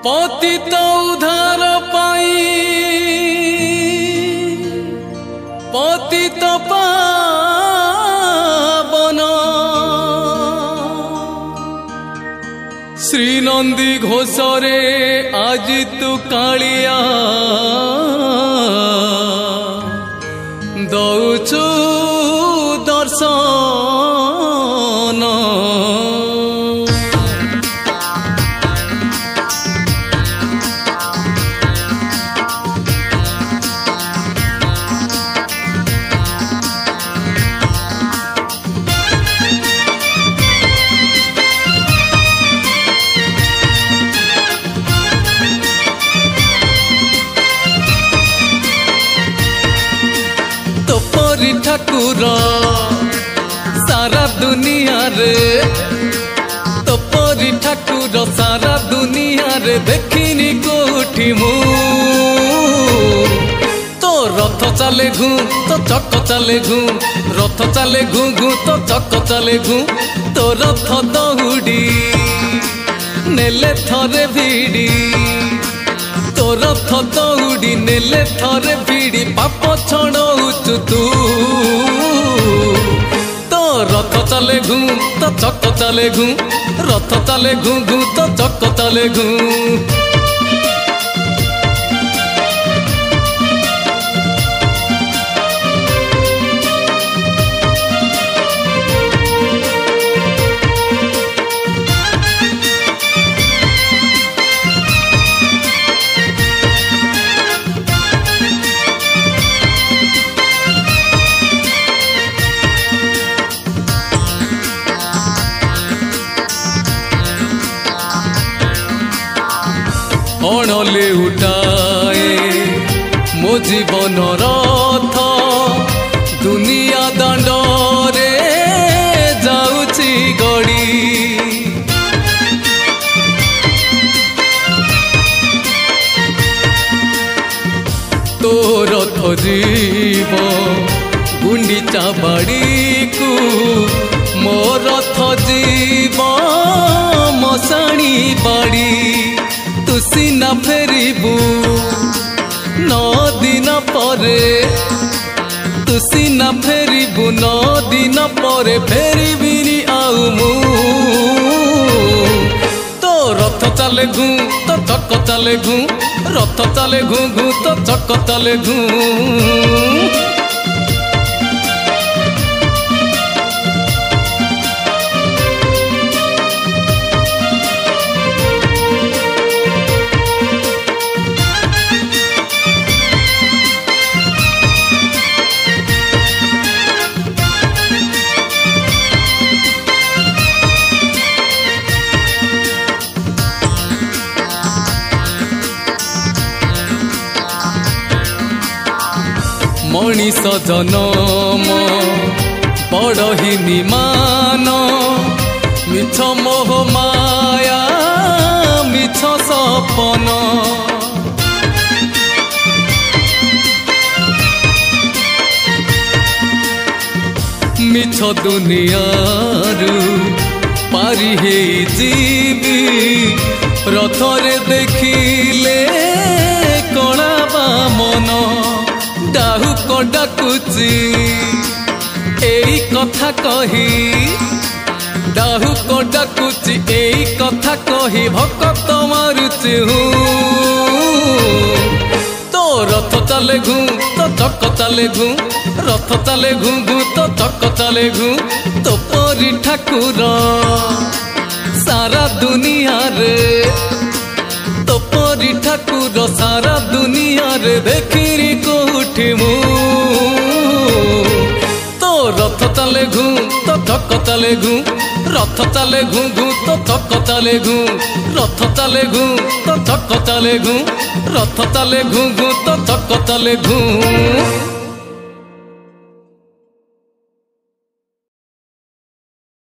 पतित उद्धार पाई पतित पावन श्री नंदी घोषरे आज तू कालिया दौचु दर्शन ठाकुर सारा दुनिया रे तो परी ठाकुर सारा दुनिया रे देखिनी कोठी मु तो रथ चले घू तो चक चले घू रथ चले घू घू तो चक चले घू तो रथ दौड़ी नेले थरे भिड़ी तो रथ दौड़ी नेले थरे भिड़ी पाप छड़ौचु तू तो रथ चले घू तो चक चले घू रथ चले घू घू तो चक चले घू अणले उठाए मो जीवन रथ दुनिया दांडरे जाउची गड़ी तो रथ जीव गुंडीचा बाड़ी को मो रथ जीव मशाणी बाड़ी तुसी न फेरिबू 9 दिन परे तुसी न फेरिबू 9 दिन परे फेरिबिनी आउ मु तो रथ चले घू तो चक चले घू रथ चले घू घू तो चक चले घू मनीष जनम बड़ ही निमान मिछ मोह माया मिछ सपन मिछ दुनियारू पारी हे जीवी रथरे देखिले कणा मन डाहु को डाकुची एई कथा कही डाहु को डाकुची एई कथा कही भक्त मारुची तो रथ चले घू तो चक चले घू रथ चले घू घू तो चक चले घू तो परी ठाकुर सारा दुनिया रे तो परी ठाकुर सारा दुनिया रे देखिरी कोठी मु तो रथ चले घू तो चक चले घू रथ चले घू घू तो चक चले घू रथ चले घू तो चक चले घू रथ चले घू घू तो चक चले घू।